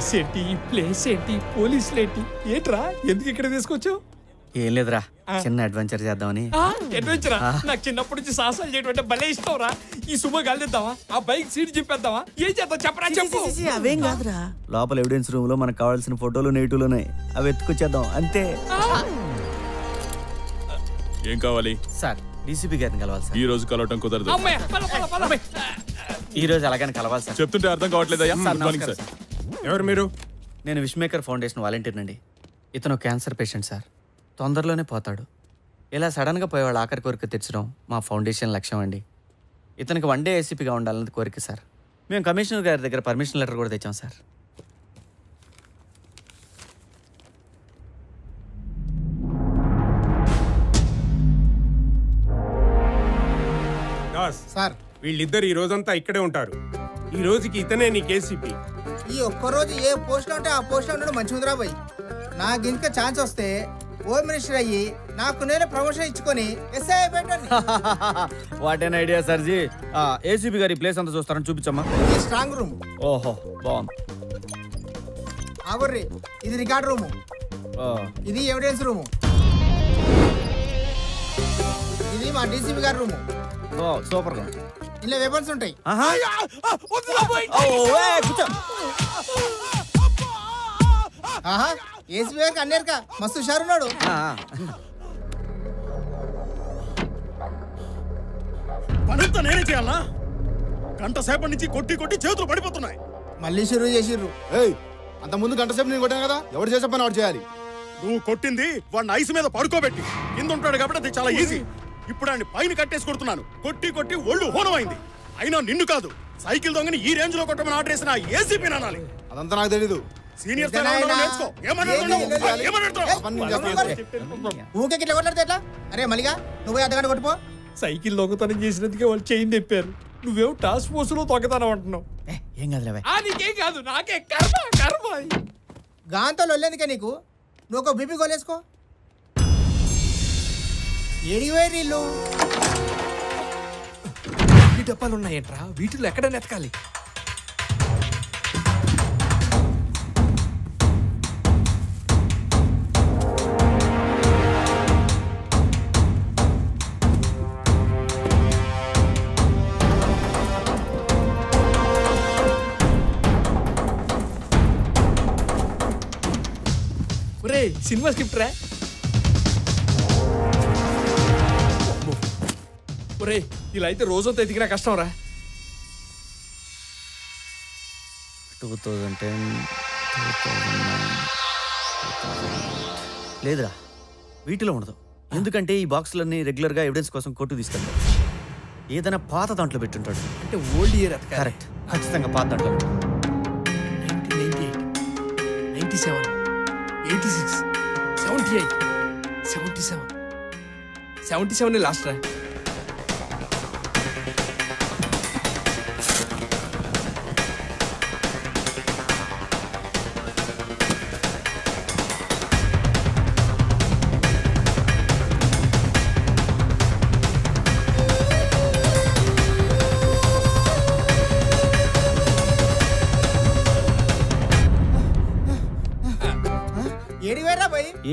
Dress ఏంటి, place ఏంటి, పోలీసులు ఏంటి, ఏంట్రా ఎందుకు ఇక్కడ తీసుకొచ్చావు? ఏం లేదురా, చిన్న అడ్వెంచర్ చేద్దామని. అడ్వెంచరా? నాకు చిన్నప్పటి నుంచి సాహసాలు చేయడం అంటే భలే ఇష్టంరా. ఈ శుభ గాలిద్దామా, ఆ బైక్ సీట్ చింపేద్దామా, ఏం చేద్దాం చెప్పరా? చెప్పు. అవేం కాదురా, లోపల ఎవిడెన్స్ రూమ్ లో మనకు కావాల్సిన ఫోటోలు నెగిటివ్లు ఉన్నాయి, అవి ఎత్తుకొచ్చేద్దాం అంతే. ఏం కావాలి సార్? డీసీపీ గారిని కలవాలి సార్. ఈ రోజు కలవటం కుదరదు. ఈ రోజు అలాగని కలవాలి సార్. చెప్తుంటే అర్థం కావట్లేదయ్యా. సార్ ఎవరు మీరు? నేను విష్మేకర్ ఫౌండేషన్ వాలంటీర్ అండి. ఇతను క్యాన్సర్ పేషెంట్ సార్, తొందరలోనే పోతాడు. ఇలా సడన్గా పోయేవాళ్ళు ఆఖరి కోరిక తెచ్చడం మా ఫౌండేషన్ లక్ష్యం అండి. ఇతనికి 1 డే ఏసీపీగా ఉండాలన్నది కోరిక సార్. మేము కమిషనర్ గారి దగ్గర పర్మిషన్ లెటర్ కూడా తెచ్చాం సార్. సార్ వీళ్ళిద్దరు ఈ రోజంతా ఇక్కడే ఉంటారు. ఈ రోజుకి ఇతనే నీకు ఏసీపీ. ఈ ఒక్కరోజు ఏ పోస్ట్ ఉంటే ఆ పోస్ట్ ఉండడం మంచి ఉందిరా బాయ్. నాకు ఇంకా ఛాన్స్ వస్తే హోమ్ మినిస్టర్ అయ్యి నాకు నేను ప్రమోషన్ ఇచ్చుకొని ఎస్ఐ పెట్టండి. What an idea sir ji. ACP గారి ప్లేస్ అంతా చూస్తారని చూపించమ్మా. ఈ స్ట్రాంగ్ రూమ్. ఓహో బాగుంది. ఆగొర్రి, ఇది రికార్డ్ రూము, ఇది ఎవిడెన్స్ రూము, ఇది మా డీసీపీ గారి రూము. సూపర్. ఇలా వెపన్స్ ఉంటాయి. ఏసీపీ గారికి అన్నేరుక మస్తు హుషారున్నాడు. పనంతా నేనే చేయాలా? గంట సేపటి నుంచి కొట్టి కొట్టి చేతులు పడిపోతున్నాయి. మళ్ళీ షురూ చేసిర్రు. అంత ముందు గంట సేపు నేను కొట్టాను కదా, ఎవరు చేసే పని వాడు చేయాలి. నువ్వు కొట్టింది వాడిని ఐస్ మీద పడుకోబెట్టి, కింద ఉంటాడు కాబట్టి అది చాలా ఈజీ. ఇప్పుడు ఆయన పైన కట్టేసి కొడుతున్నాను. కొట్టి కొట్టి ఒళ్ళు హోనమైంది. అయినా నిన్ను కాదు, సైకిల్ దొంగని ఈ రేంజ్ లో కొట్టమని ఆర్డర్ చేసిన ఏసీపీ అనాలి. అదంతా నాకు తెలీదు. సీనియర్ ఊకే ఇట్లా కొట్లాడితే ఎట్లా? అరే మల్లిగా నువ్వు అర్ధగంట కొట్టుపో. సైకిల్ దొంగతనం చేసినందుకే వాళ్ళు చైన్ తెప్పారు, నువ్వేమో టాస్క్ ఫోర్స్ లో దొంగతనం అంటున్నావు. ఏం కాదు, నీకేం కాదు, నాకే కర్మ కర్మ. గాంతో వెళ్ళేందుకే నీకు, నువ్వు ఒక బీపీ గోలేసుకో. ఏడివేరు ఇల్లు ఈ డబ్బాలు ఉన్నాయంట్రా, వీటిలో ఎక్కడ నెతకాలి? ఒరే సినిమా స్క్రిప్ట్ రా. ఒరే ఇలా అయితే రోజంతా ఎదిగినా కష్టం రా. 2010 లేదురా, వీటిలో ఉండదు. ఎందుకంటే ఈ బాక్సులన్నీ రెగ్యులర్గా ఎవిడెన్స్ కోసం కోర్టు తీసుకెళ్తారు. ఏదైనా పాత దాంట్లో పెట్టుంటాడు. అంటే ఓల్డ్ ఇయర్. కరెక్ట్, ఖచ్చితంగా పాత దాంట్లో. 1998, 97, 86, 78, 77, 77 లాస్ట్ రా.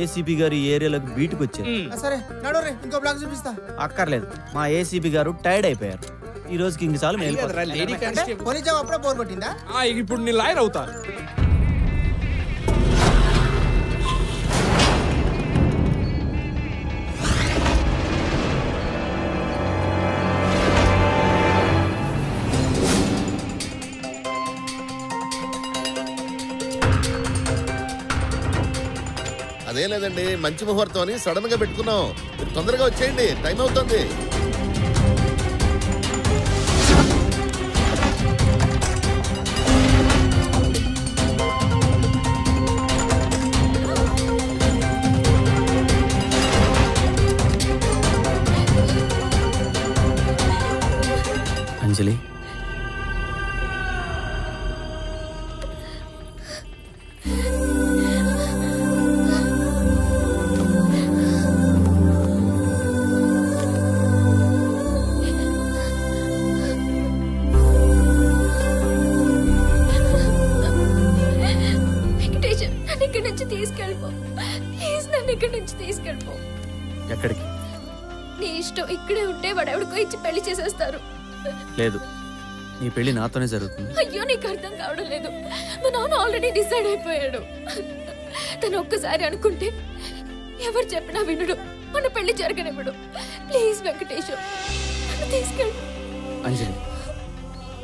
ఏసీపీ గారు ఈ ఏరియాలోకి బీటుకు వచ్చారు. సరే నడు రే, ఇంకో బ్లాక్ చూపిస్తా. అక్కర్లేదు, మా ఏసీపీ గారు టైర్డ్ అయిపోయారు. ఈ రోజుకి ఇంక చాలు. పోలీస్ జాబ్ అప్పుడే బోర్ కొట్టిందా? ఇప్పుడు నీ లాయర్ అవుతా. అదే లేదండి, మంచి ముహూర్తం అని సడన్ గా పెట్టుకున్నాం. మీరు తొందరగా వచ్చేయండి, టైం అవుతుంది. అంజలి, ఇక్కడి నుంచి తీసుకెళ్ళిపో. ప్లీజ్ నన్ను ఇక్కడి నుంచి తీసుకెళ్ళిపో. ఎక్కడికి? నీ ఇష్టం. ఇక్కడే ఉంటే వాడు ఎవడికో ఇచ్చి పెళ్లి చేసేస్తారు. లేదు, నీ పెళ్లి నాతోనే జరుగుతుంది. అయ్యో నీకు అర్థం కావడం లేదు. మా నాన్న ఆల్రెడీ డిసైడ్ అయిపోయాడు. తను ఒక్కసారి అనుకుంటే ఎవరు చెప్పినా వినడు. మన పెళ్లి జరగనివ్వడు. ప్లీజ్ వెంకటేశం నన్ను తీసుకెళ్ళు. అంజలి,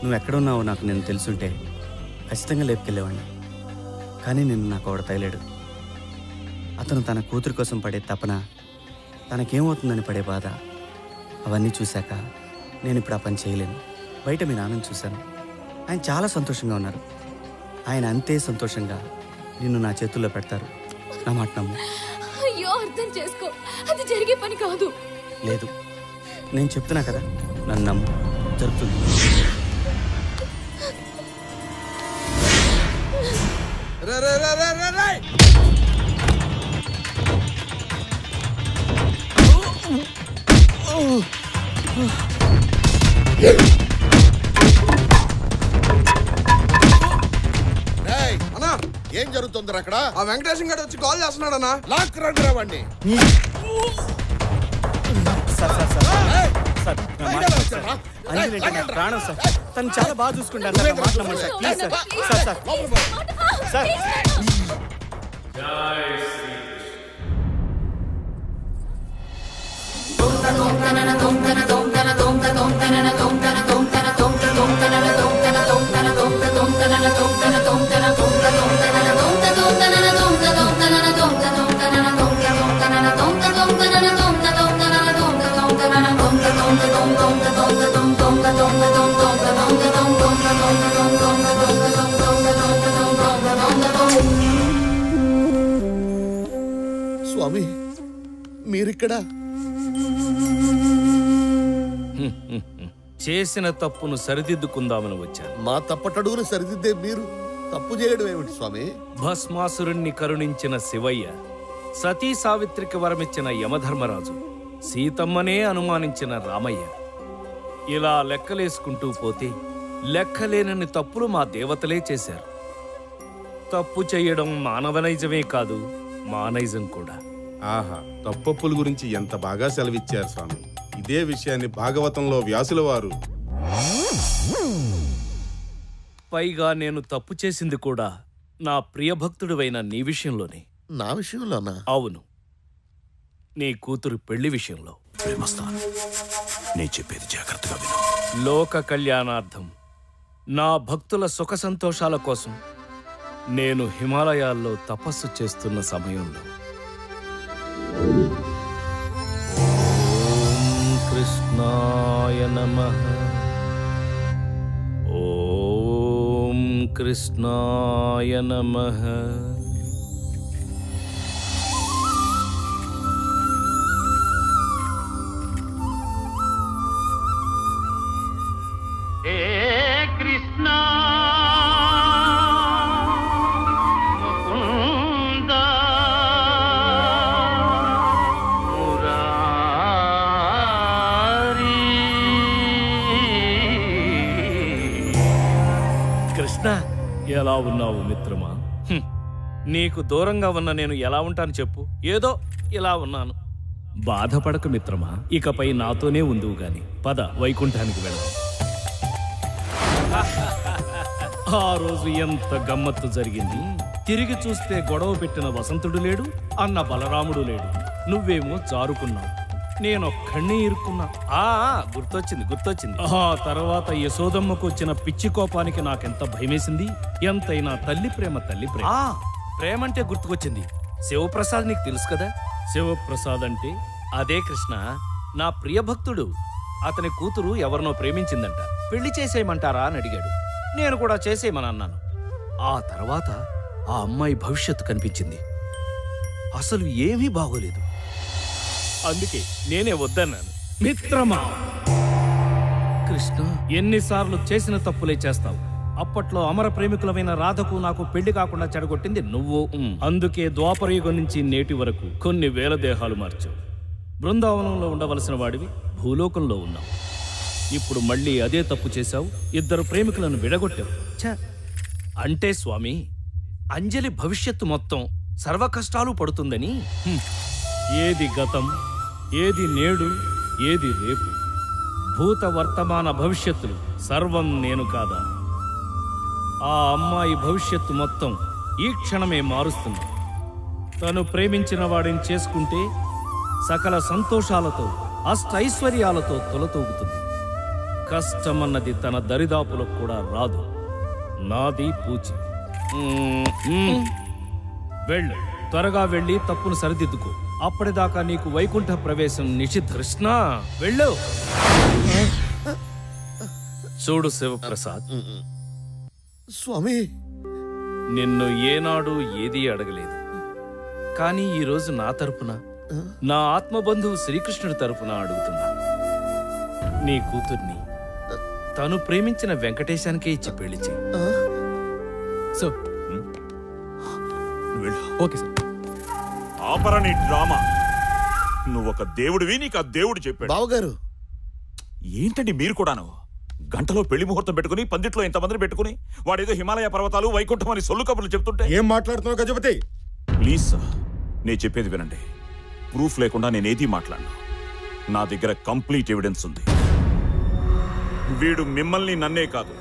నువ్వు ఎక్కడున్నావో నాకు నేను తెలుసుంటే ఖచ్చితంగా లేపుకెళ్ళేవాడిని. కానీ నిన్ను నాకు ఆవిడ తగిలాడు. అతను తన కూతురు కోసం పడే తపన, తనకేమవుతుందని పడే బాధ, అవన్నీ చూశాక నేను ఇప్పుడు ఆ పని చేయలేను. బయట మీ నాన్నని చూశాను. ఆయన చాలా సంతోషంగా ఉన్నారు. ఆయన అంతే సంతోషంగా నిన్ను నా చేతుల్లో పెడతారు. నా మాట నమ్ము. అయ్యో అర్థం చేసుకో, అది జరిగే పని కాదు. లేదు, నేను చెప్తున్నా కదా, నన్ను నమ్ము, జరుగుతుంది. ఏం జరుగుతుంది అక్కడ? ఆ వెంకటేశం గారు వచ్చి కాల్ చేస్తున్నాడు అన్న. లాక్ రండి రావండి. ప్రాణం సార్, తను చాలా బాగా చూసుకుంటారు sir. Please sir. Sir sir స్వామి, మీరిక్కడ? చేసిన తప్పును సరిదిద్దుకుందామని వచ్చాను. మా తప్పటడుగును సరిదిద్దే మీరు తప్పు చేయడం ఏమిటి స్వామి? భస్మాసురుణ్ణి కరుణించిన శివయ్య, సతీ సావిత్రికి వరమిచ్చిన యమధర్మరాజు, సీతమ్మనే అనుమానించిన రామయ్య, ఇలా లెక్కలేసుకుంటూ పోతే లెక్కలేనన్ని తప్పులు మా దేవతలే చేశారు. తప్పు చేయడం మానవనైజమే కాదు, మానైజం కూడా. ఆహా, తప్పప్పుల గురించి ఎంత బాగా సెలవిచ్చారు స్వామి. ఇదే విషయాన్ని భాగవతంలో వ్యాసుల వారు. పైగా నేను తప్పు చేసింది కూడా నా ప్రియభక్తుడివైన నీ విషయంలోనే. నా విషయంలోనా? అవును, నీ కూతురు పెళ్లి విషయంలో. నేను చెప్పేది జాగ్రత్తగా విను. లోక కళ్యాణార్థం, నా భక్తుల సుఖ సంతోషాల కోసం నేను హిమాలయాల్లో తపస్సు చేస్తున్న సమయంలో ఓం కృష్ణాయ నమః, ఓం కృష్ణాయ నమః. ఎలా ఉన్నావు మిత్రమా? నీకు దూరంగా ఉన్న నేను ఎలా ఉంటాను చెప్పు? ఏదో ఇలా ఉన్నాను. బాధపడక మిత్రమా, ఇకపై నాతోనే ఉందువు గాని. పద, వైకుంఠానికి వెళ్దాం. ఆ రోజు ఎంత గమ్మత్తు జరిగింది. తిరిగి చూస్తే గొడవ పెట్టిన వసంతుడు లేడు, అన్న బలరాముడు లేడు. నువ్వేమో జారుకున్నావు, నేనొక్కడినే ఇరుక్కున్నా. గుర్తొచ్చింది. ఆ తర్వాత యశోదమ్మకు వచ్చిన పిచ్చి కోపానికి నాకెంత భయమేసింది. ఎంతైనా తల్లి ప్రేమ. ప్రేమంటే గుర్తుకొచ్చింది. శివప్రసాద్ నీకు తెలుసు కదా? శివప్రసాద్ అంటే అదే కృష్ణ, నా ప్రియభక్తుడు. అతని కూతురు ఎవరినో ప్రేమించిందంట. పెళ్లి చేసేయమంటారా అని అడిగాడు. నేను కూడా చేసేయమని అన్నాను. ఆ తర్వాత ఆ అమ్మాయి భవిష్యత్తు కనిపించింది. అసలు ఏమీ బాగోలేదు. అందుకే నేనే వద్దన్నాను. మిత్రమా, కృష్ణ, ఎన్నిసార్లు చేసిన తప్పులే చేస్తావు. అప్పట్లో అమర ప్రేమికులమైన రాధకు నాకు పెళ్లి కాకుండా చెడగొట్టింది నువ్వు. అందుకే ద్వాపరయుగం నుంచి నేటి వరకు కొన్ని వేల దేహాలు మార్చావు. బృందావనంలో ఉండవలసిన వాడివి భూలోకంలో ఉన్నావు. ఇప్పుడు మళ్ళీ అదే తప్పు చేశావు. ఇద్దరు ప్రేమికులను విడగొట్టావు. అంటే స్వామి, అంజలి భవిష్యత్తు మొత్తం సర్వ కష్టాలు పడుతుందని ఏది గతం, ఏది నేడు, ఏది రేపు, భూత వర్తమాన భవిష్యత్తులు సర్వం నేను కాదా? ఆ అమ్మాయి భవిష్యత్తు మొత్తం ఈ క్షణమే మారుస్తుంది. తను ప్రేమించిన వాడిని చేసుకుంటే సకల సంతోషాలతో అష్టైశ్వర్యాలతో తొలతూగుతుంది. కష్టమన్నది తన దరిదాపులకు కూడా రాదు. నాది పూచి. వెళ్ళు, త్వరగా వెళ్ళి తప్పును సరిదిద్దుకో. అప్పటిదాకా నీకు వైకుంఠ ప్రవేశం నిషిద్ధ. కృష్ణ వెళ్ళు. చూడు శివప్రసాద్, స్వామి, నిన్ను ఏనాడు ఏదీ అడగలేదు. కానీ ఈరోజు నా తరపున, నా ఆత్మబంధువు శ్రీకృష్ణుడి తరపున అడుగుతున్నా. నీ కూతుర్ని తను ప్రేమించిన వెంకటేశానికే ఇచ్చి పెళ్లి చెయ్యి. Okay sir. ఆపరా నీ డ్రామా. నువ్వొక దేవుడివి, నీకు ఆ దేవుడు చెప్పాడు. బావగారు ఏంటండి మీరు కూడాను? గంటలో పెళ్లి ముహూర్తం పెట్టుకుని పందిట్లో ఇంతమందిని పెట్టుకుని వాడేదో హిమాలయ పర్వతాలు వైకుంఠం అని సొల్లు కబుర్లు చెప్తుంటే ఏం మాట్లాడుతున్నావు గజపతి? ప్లీజ్ సార్, నేను చెప్పేది వినండి. ప్రూఫ్ లేకుండా నేనేది మాట్లాడను. నా దగ్గర కంప్లీట్ ఎవిడెన్స్ ఉంది. వీడు మిమ్మల్ని, నన్నే కాదు,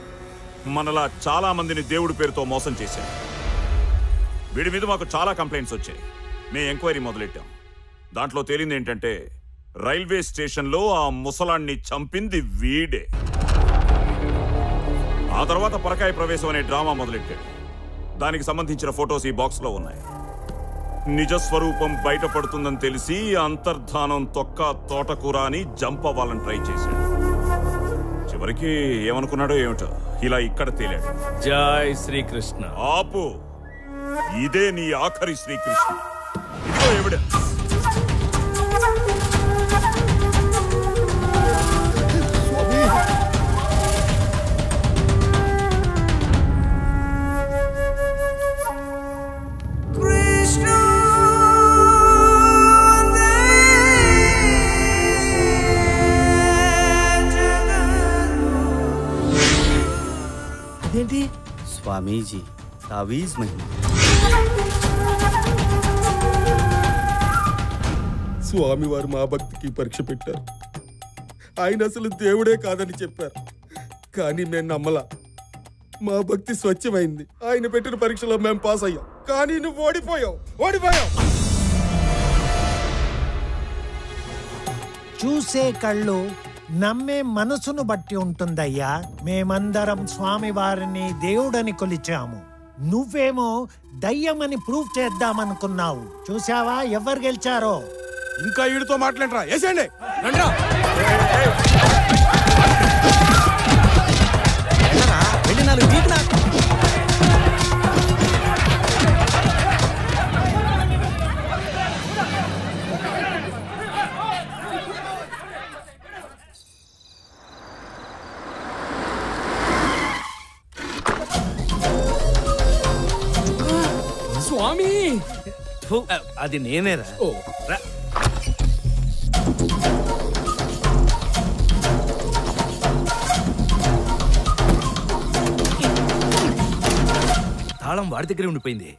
మనలా చాలా మందిని దేవుడి పేరుతో మోసం చేశాడు. వీడి మీద మాకు చాలా కంప్లైంట్స్ వచ్చాయి. మేము ఎంక్వైరీ మొదలెట్టాం. దాంట్లో తేలింది ఏంటంటే రైల్వే స్టేషన్లో ఆ ముసలాన్ని చంపింది వీడే. ఆ తర్వాత పరకాయ ప్రవేశం అనే డ్రామా మొదలెట్టాడు. దానికి సంబంధించిన ఫొటోస్ ఈ బాక్స్లో ఉన్నాయి. నిజస్వరూపం బయటపడుతుందని తెలిసి అంతర్ధానం తొక్క తోటకూర అని జంప్ అవ్వాలని ట్రై చేశాడు. చివరికి ఏమనుకున్నాడో ఏమిటో ఇలా ఇక్కడ తేలాడు. జై శ్రీకృష్ణ. ఆపు, ఇదే నీ ఆఖరి శ్రీకృష్ణ. ఇదిగో ఎవిడెన్స్. అదేంటి? స్వామీజీ తావీజ్ మహిమ. స్వామివారు మా భక్తికి పరీక్ష పెట్టారు. ఆయన అసలు దేవుడే కాదని చెప్పారు. కానీ మేము నమ్మలా. మా భక్తి స్వచ్ఛమైంది. ఆయన పెట్టిన పరీక్షలో మేము పాస్ అయ్యాం. కానీ నువ్వు ఓడిపోయావు. చూసే కళ్ళు నమ్మే మనసును బట్టి ఉంటుందయ్యా. మేమందరం స్వామి వారిని దేవుడని కొలిచాము. నువ్వేమో దయ్యమని ప్రూవ్ చేద్దామనుకున్నావు. చూసావా ఎవరు గెలిచారో? ఇంకా వీడితో మాట్లాడరా? వేసేయండి. స్వామి, అది నేనేరా. తాళం వాడి దగ్గరే ఉండిపోయింది.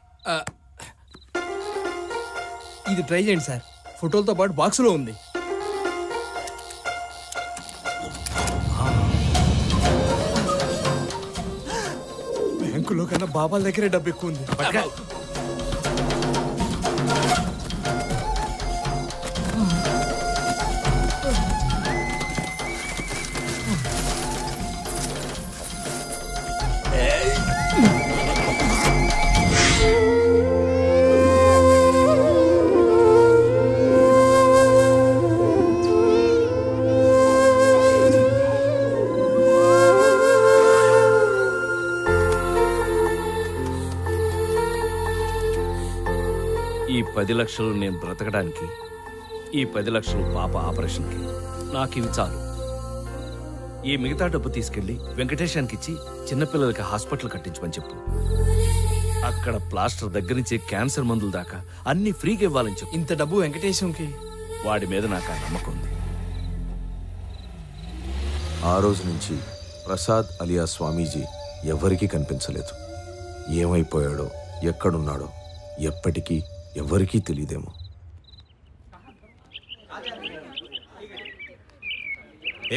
ఇది ట్రై చేయండి సార్. ఫోటోలతో పాటు బాక్సులో ఉంది. బ్యాంకులో కన్నా బాబాల దగ్గరే డబ్బు ఎక్కువ ఉంది. ఈ 10 లక్షలు నేను బ్రతకడానికి, ఈ 10 లక్షలు పాప ఆపరేషన్కి, నాకు ఇవి చాలు. ఈ మిగతా డబ్బు తీసుకెళ్లి వెంకటేశానికి ఇచ్చి చిన్నపిల్లలకి హాస్పిటల్ కట్టించమని చెప్పు. అక్కడ ప్లాస్టర్ దగ్గర నుంచి క్యాన్సర్ మందుల దాకా అన్ని ఫ్రీగా ఇవ్వాలని చెప్పు. ఇంత డబ్బు వెంకటేశంకి? వాడి మీద నాకు ఆ నమ్మకం ఉంది. ఆ రోజు నుంచి ప్రసాద్ అలియా స్వామీజీ ఎవరికీ కనిపించలేదు. ఏమైపోయాడో, ఎక్కడున్నాడో ఎప్పటికీ ఎవరికీ తెలియదేమో.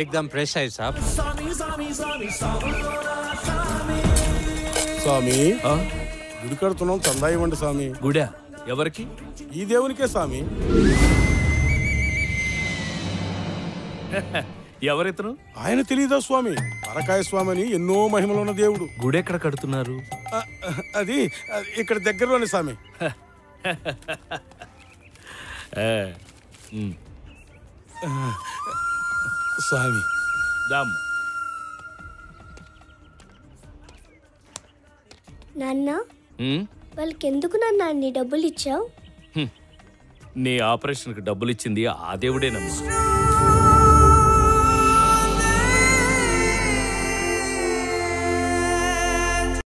एकदम फ्रेश है साहब. స్వామి గుడి కడుతున్నాం, చందా ఇవ్వండి స్వామి. గుడా ఎవరికి? ఈ దేవునికే స్వామి. ఎవరితను? ఆయన తెలీదా స్వామి? పరకాయ స్వామి అని ఎన్నో మహిమలున్న దేవుడు. గుడి ఎక్కడ కడుతున్నారు? అది ఇక్కడ దగ్గరలోనే స్వామి. స్వామి దామ్. నాన్న, వాళ్ళకి ఎందుకు నాన్న అన్ని డబ్బులు ఇచ్చావు? నీ ఆపరేషన్కి డబ్బులు ఇచ్చింది ఆ దేవుడేనమ్మా.